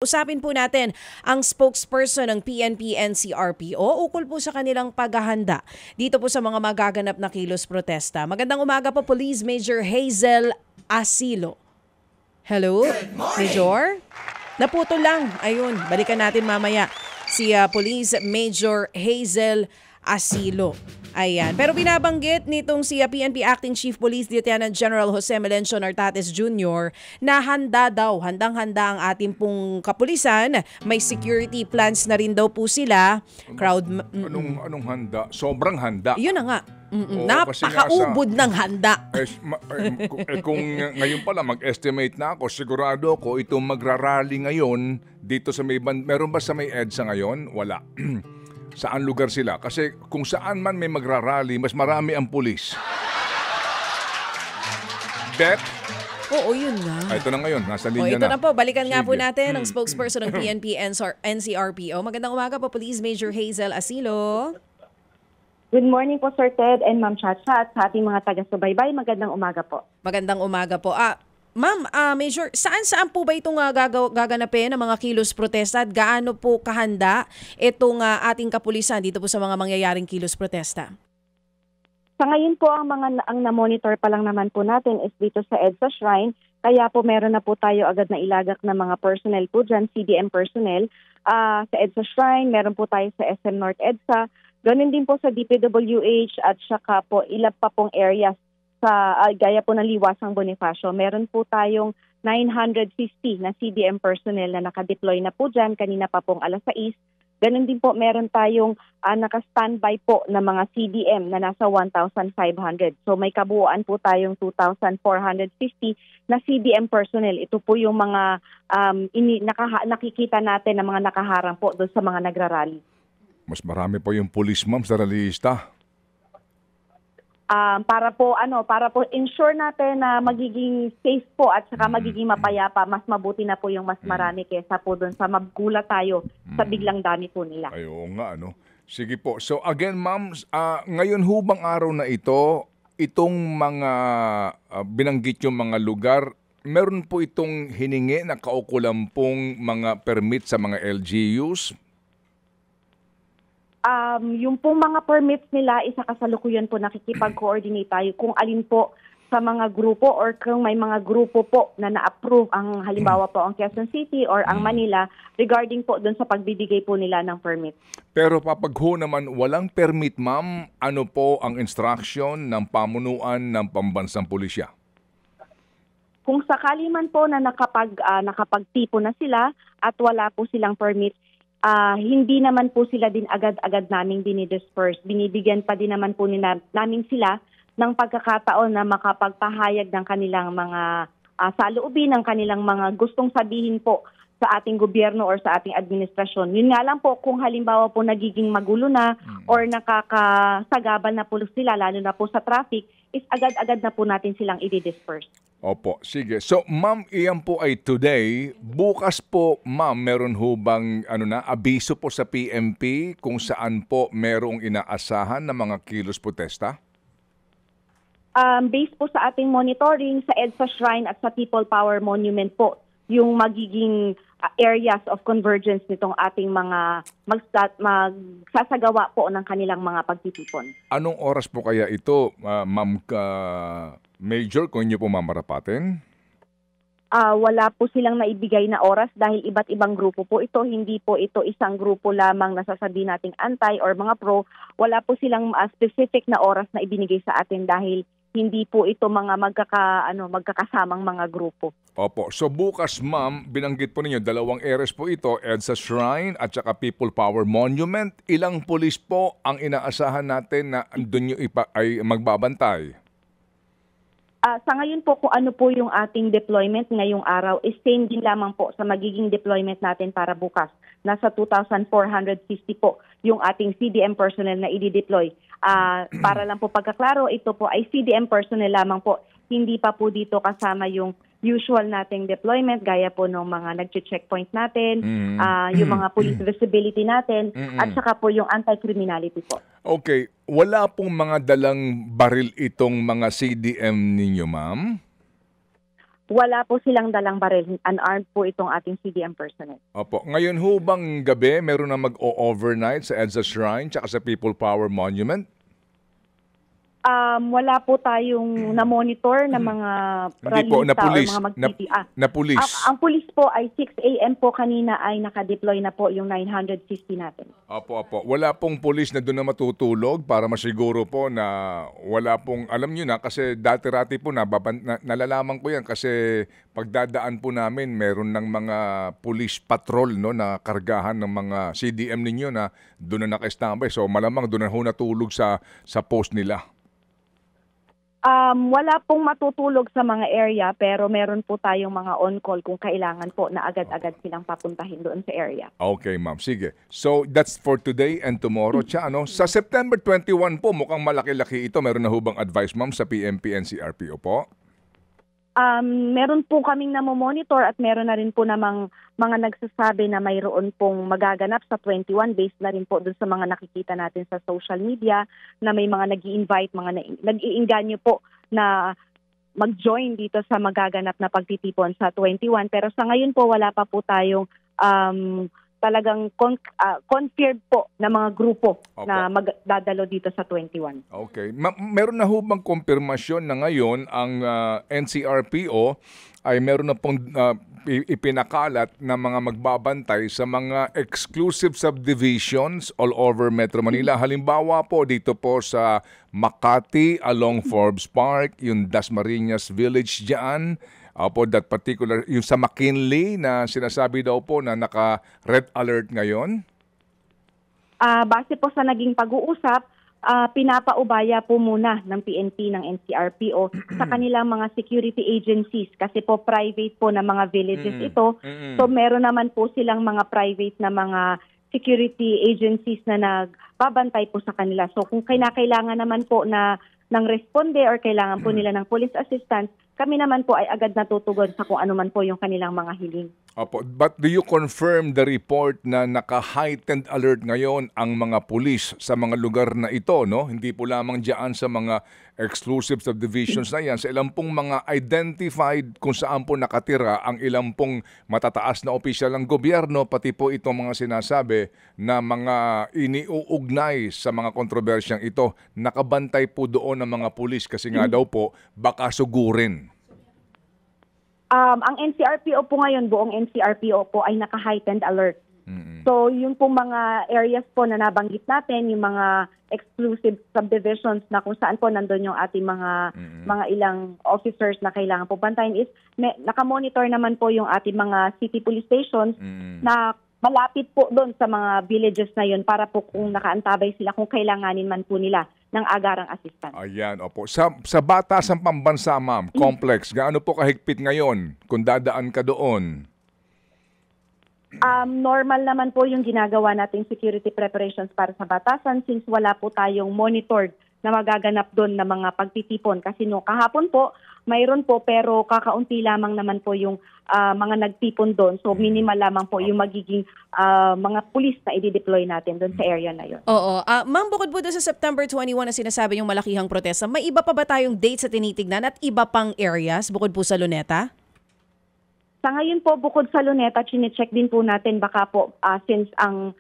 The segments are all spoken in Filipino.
Usapin po natin ang spokesperson ng PNP-NCRPO ukol po sa kanilang paghahanda dito po sa mga magaganap na kilos protesta. Magandang umaga po, Police Major Hazel Asilo. Hello, Major? Naputol lang. Ayun, balikan natin mamaya si Police Major Hazel Asilo. Ayan. Pero binabanggit nitong si PNP Acting Chief Police Lieutenant General Jose Melencio Nartates Jr. na handang-handa ang ating pong kapulisan. May security plans na rin daw po sila. Anong handa? Sobrang handa. Yun na nga. Napakaubod ng handa. Kung ngayon pala mag-estimate na ako, sigurado ko itong magrarally ngayon dito sa may meron ba sa may EDSA ngayon? Wala. Saan lugar sila? Kasi kung saan man may magrarally, mas marami ang pulis. Bet? Oo, yun nga. Ito na ngayon, nasa linya ito na. na po, balikan nga po natin ang spokesperson ng PNP NCRPO. Magandang umaga po, Police Major Hazel Asilo. Good morning po, Sir Ted and Ma'am Chacha at sa ating mga taga-subaybay. Magandang umaga po. Magandang umaga po. Ma'am, Major, saan po ba itong gaganapin ng mga kilos protesta at gaano po kahanda itong ating kapulisan dito po sa mga mangyayaring kilos protesta? Sa ngayon po, ang na-monitor pa lang naman po natin is dito sa EDSA Shrine. Kaya po meron na po tayo agad na ilagak na mga personnel po dyan, CDM personnel. Sa EDSA Shrine, meron po tayo sa SM North EDSA. Ganun din po sa DPWH at saka po ilan pa pong areas sa gaya po ng Liwasang Bonifacio. Meron po tayong 950 na CDM personnel na nakadeploy na po dyan kanina pa pong alas 6. Ganun din po meron tayong naka-standby po na mga CDM na nasa 1,500. So may kabuuan po tayong 2,450 na CDM personnel. Ito po yung mga nakikita natin na mga nakaharang po doon sa mga nagrarally. Mas marami po yung police, ma'am, sa rallyista. Para po ensure natin na magiging safe po at saka magiging mapayapa, mas mabuti na po yung mas marami kaysa po doon sa magulat tayo sa biglang dami po nila. Ay, oo nga, ano. Sige po. So again, ma'am, ngayon hubang araw na itong mga binanggit yung mga lugar, meron po itong hiningi na kaukulampong mga permit sa mga LGUs? Yung pong mga permits nila, isa kasalukuyan po nakikipag-coordinate tayo kung alin po sa mga grupo or kung may mga grupo po na na-approve ang halimbawa po ang Quezon City or ang Manila regarding po doon sa pagbibigay po nila ng permit. Pero kapag naman walang permit, ma'am, ano po ang instruction ng pamunuan ng pambansang pulisya? Kung sakali man po na nakapagtipo na sila at wala po silang permit, hindi naman po sila din agad-agad naming dinidisperse. Binibigyan pa din naman po namin sila ng pagkakataon na makapagpahayag ng kanilang mga saloobin, ng kanilang mga gustong sabihin po sa ating gobyerno or sa ating administrasyon. Yun nga lang po, kung halimbawa po nagiging magulo na or nakakasagabal na po sila, lalo na po sa traffic, is agad-agad na po natin silang i-disperse. Opo, sige. So, ma'am, iyan po ay today. Bukas po, ma'am, meron hubang abiso po sa PNP kung saan po merong inaasahan na mga kilos protesta? Based po sa ating monitoring sa EDSA Shrine at sa People Power Monument po, yung magiging areas of convergence nitong ating mga magsasagawa po ng kanilang mga pagtitipon. Anong oras po kaya ito, ma'am Major, kung inyo po mamarapatin? Wala po silang naibigay na oras dahil iba't ibang grupo po ito. Hindi po ito isang grupo lamang nasasabi nating anti or mga pro. Wala po silang specific na oras na ibinigay sa atin dahil hindi po ito mga magkakasamang mga grupo. Opo. So bukas, ma'am, binanggit po ninyo, 2 areas po ito, EDSA Shrine at saka People Power Monument. Ilang pulis po ang inaasahan natin na doon ay magbabantay? Sa ngayon po, kung ano po yung ating deployment ngayong araw, is same din lamang po sa magiging deployment natin para bukas. Nasa 2,450 po yung ating CDM personnel na i-deploy. Para lang po pagkaklaro, ito po ay CDM personnel lamang po. Hindi pa po dito kasama yung usual nating deployment, gaya po ng mga nag-checkpoint natin, yung mga police visibility natin, at saka po yung anti-criminality po. Okay. Wala pong mga dalang baril itong mga CDM ninyo, ma'am? wala po silang dalang baril. Unarmed po itong ating CDM personnel. Opo. Ngayon ho bang gabi meron na mag-overnight sa EDSA Shrine tsaka sa People Power Monument? Wala po tayong na-monitor na mga Hindi po, na rallyista or police. mga mag-PT. Na police. Ang police po ay 6 a.m. po kanina ay nakadeploy na po yung 950 natin. Opo. Wala pong pulis na doon na matutulog para masiguro po na wala pong, alam nyo na, kasi dati-rati po nalalaman ko yan kasi pagdadaan po namin, meron ng mga police patrol no, na kargahan ng mga CDM ninyo na doon na naka-standby. So malamang doon na ho natulog sa post nila. Wala pong matutulog sa mga area pero meron po tayong mga on-call kung kailangan po na agad-agad silang papuntahin doon sa area. Okay, ma'am. Sige. So, that's for today and tomorrow. Tsaka, sa September 21 po, mukhang malaki-laki ito. Meron na hubang advice, ma'am, sa PNP and CRPO po? Meron po kaming namomonitor at meron na rin po namang mga nagsasabi na mayroon pong magaganap sa 21 based na rin po dun sa mga nakikita natin sa social media na may mga nag-i-invite, mga nag-iinganyo po na mag-join dito sa magaganap na pagtitipon sa 21. Pero sa ngayon po wala pa po tayong talagang confirmed po na mga grupo na magdadalo dito sa 21. Okay. Meron na ho bang kumpirmasyon na ngayon ang NCRPO ay meron na pong ipinakalat na mga magbabantay sa mga exclusive subdivisions all over Metro Manila. Halimbawa po dito po sa Makati along Forbes Park, yung Dasmariñas Village dyan. Opo, that particular, yung sa McKinley na sinasabi daw po na naka-red alert ngayon? Base po sa naging pag-uusap, pinapaubaya po muna ng PNP, ng NCRPO sa kanilang mga security agencies kasi po private po na mga villages ito. So meron naman po silang mga private na mga security agencies na nagbabantay po sa kanila. So kung kailangan naman po na ng responde or kailangan po nila ng police assistance, kami naman po ay agad natutugon sa kung ano man po yung kanilang mga hiling. Opo, but do you confirm the report na naka-heightened alert ngayon ang mga pulis sa mga lugar na ito, no? Hindi po lamang diyan sa mga exclusive subdivisions na yan, sa ilang pong mga identified kung saan po nakatira ang ilang pong matataas na opisyal ng gobyerno, pati po itong mga sinasabi na mga iniuugnay sa mga kontrobersyang ito, nakabantay po doon ng mga pulis kasi nga daw po baka sugurin. Ang NCRPO po ngayon, buong NCRPO po ay naka-heightened alert. So yung pong mga areas po na nabanggit natin, yung mga exclusive subdivisions na kung saan po nandun yung ating mga ilang officers na kailangan po bantayan is nakamonitor naman po yung ating mga city police stations na malapit po doon sa mga villages na yun para po kung nakaantabay sila kung kailanganin man po nila ng agarang assistance. Ayan, opo. Sa Batasang Pambansa, ma'am, complex, gaano po kahigpit ngayon kung dadaan ka doon? Normal naman po yung ginagawa nating security preparations para sa Batasan since wala po tayong monitored na magaganap doon na mga pagtitipon. Kasi kahapon po, mayroon po pero kakaunti lamang naman po yung mga nagtipon doon. So minimal lamang po yung magiging mga pulis na i-deploy natin doon sa area na yun. Oo. Ma'am, bukod po doon sa September 21 na sinasabi yung malakihang protesta, may iba pa ba tayong dates sa tinitignan at iba pang areas bukod po sa Luneta? Sa ngayon po, bukod sa Luneta, chine-check din po natin baka po since ang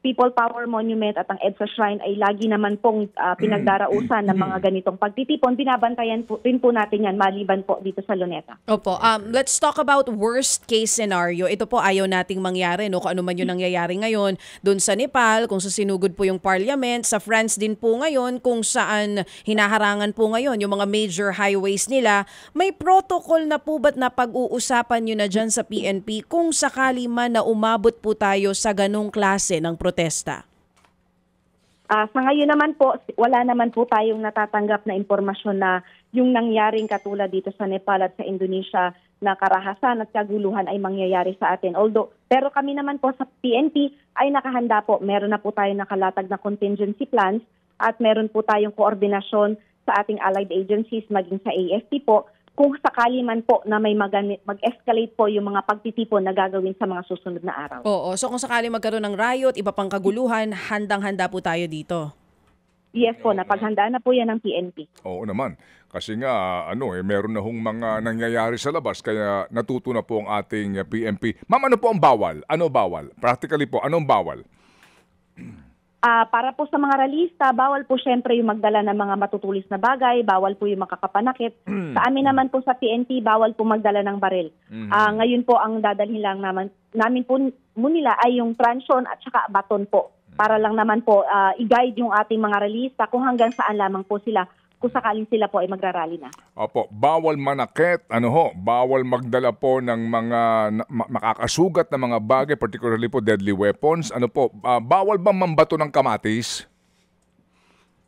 People Power Monument at ang EDSA Shrine ay lagi naman pong pinagdarausan ng mga ganitong pagtitipon. Binabantayan po, rin po natin yan maliban po dito sa Luneta. Opo. Let's talk about worst case scenario. Ito po ayaw nating mangyari, no? Kung ano man yung nangyayari ngayon doon sa Nepal, kung sasinugod po yung parliament, sa France din po ngayon, kung saan hinaharangan po ngayon yung mga major highways nila. May protocol na po ba't na pag-uusapan nyo na dyan sa PNP kung sakali man na umabot po tayo sa ganong klase ng protesta? Sa ngayon naman po, wala naman po tayong natatanggap na impormasyon na yung nangyaring katulad dito sa Nepal at sa Indonesia na karahasan at kaguluhan ay mangyayari sa atin. Pero kami naman po sa PNP ay nakahanda po. Meron na po tayong nakalatag na contingency plans at meron po tayong koordinasyon sa ating allied agencies maging sa AFP po kung sakali man po na may mag-escalate po yung mga pagtitipon na gagawin sa mga susunod na araw. Oo. So kung sakali magkaroon ng riot, iba pang kaguluhan, handang-handa po tayo dito. Yes po, napaghandaan na po yan ng PNP. Oo naman. Kasi nga, meron na hong mga nangyayari sa labas, kaya natuto na po ang ating PNP. Ma'am, ano po ang bawal? Ano bawal? Practically po, anong bawal? Para po sa mga ralista, bawal po syempre yung magdala ng mga matutulis na bagay, bawal po yung makakapanakit. Sa amin naman po sa PNP, bawal po magdala ng baril. Ngayon po, ang dadalhin lang namin po nila ay yung transyon at saka baton po. Para lang naman po i-guide yung ating mga ralista kung hanggang saan lamang po sila kung sakaling sila po ay magrarally na. Opo, bawal manakit, bawal magdala po ng mga makakasugat na mga bagay, particularly po deadly weapons. Bawal ba mambato ng kamatis?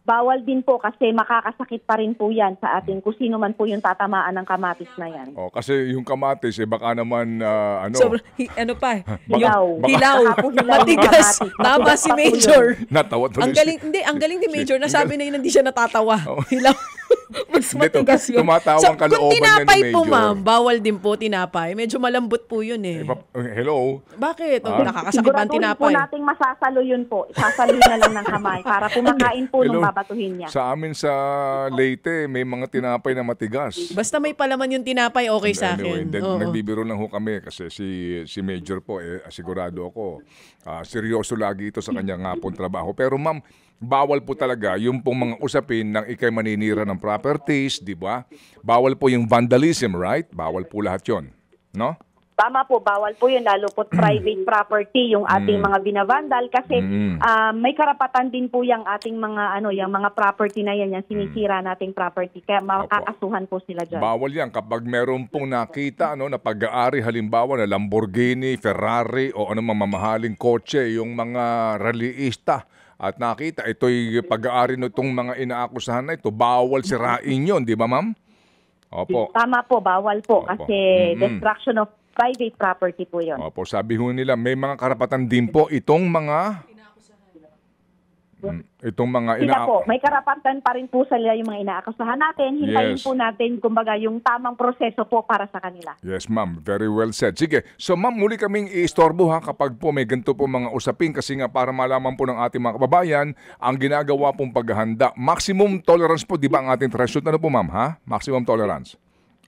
Bawal din po kasi makakasakit pa rin po yan sa ating kung sino man po yung tatamaan ng kamatis na yan. Kasi yung kamatis, baka naman, Hilaw. Hilaw. Saka po hilaw yung Matigas. kamatis. Tama si Major. Natawa tuloy. Ang galing ni Major. Nasabi na yun, hindi siya natatawa. Hilaw. Mas matigas yun. Tumatawang kalooban kung tinapay niya ni po, Major. ma'am, bawal din po tinapay. Medyo malambot po yun eh. Hello? Bakit? Nakakasakit ba ang Siguraduhin po tinapay? nating masasalo yun po. Isasaluhin na lang ng kamay para kumakain po nung babatuhin niya. Sa amin sa Leyte, may mga tinapay na matigas. Basta may palaman yung tinapay, okay sa akin. Oo. Nagbibiro lang ho kami kasi si Major po, sigurado ako, seryoso lagi ito sa kanyang hapon trabaho. Pero ma'am, bawal po talaga yung pong mga usapin ng ikay maninira ng properties, di ba? Bawal po yung vandalism, right? Bawal po lahat yon, no? Tama po, bawal po yun, lalo po private property, yung ating mga binavandal kasi may karapatan din po yung ating mga yung mga property na yan, yung sinisira nating property, kaya makakasuhan po sila dyan. Bawal yan kapag meron pong nakita na pag-aari halimbawa na Lamborghini, Ferrari o mamahaling kotse, yung mga rallyista at nakita ito'y pag-aari nitong mga inaakusahan na ito, bawal sirain yun, di ba ma'am? Opo. Tama po, bawal po Opo. kasi destruction of private property po yun. Opo, sabi ho nila may mga karapatan din po itong mga Sila po, may karapatan pa rin po sila yung mga inaakusahan natin. Hintayin Yes. po natin, kumbaga, yung tamang proseso po para sa kanila. Yes, ma'am. Very well said. Sige. So, ma'am, muli kaming iistorbo kapag po may ganito po mga usapin kasi nga para malaman po ng ating mga kababayan ang ginagawa pong paghahanda. Maximum tolerance po, di ba ang ating threshold? Ano po, ma'am, ha? Maximum tolerance.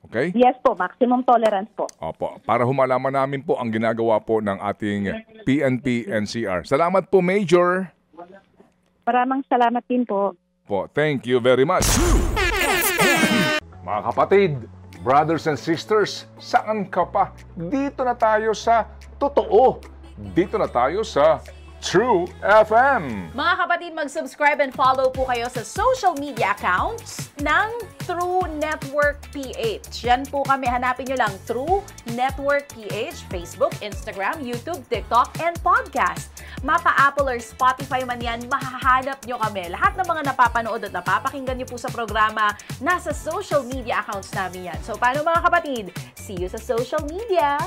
Okay? Yes po, maximum tolerance po. Opo. Para humalaman namin po ang ginagawa po ng ating PNP NCR. Salamat po, Major. Maraming salamat din po. Thank you very much. Mga kapatid, brothers and sisters, saan ka pa? Dito na tayo sa totoo. Dito na tayo sa True FM. Mga kapatid, mag-subscribe and follow po kayo sa social media accounts ng True Network PH. Yan po kami. Hanapin nyo lang True Network PH, Facebook, Instagram, YouTube, TikTok, and podcast. Mapa Apple or Spotify man yan, mahahanap nyo kami. Lahat ng mga napapanood at napapakinggan nyo po sa programa, nasa social media accounts namin yan. So, paano mga kapatid? See you sa social media!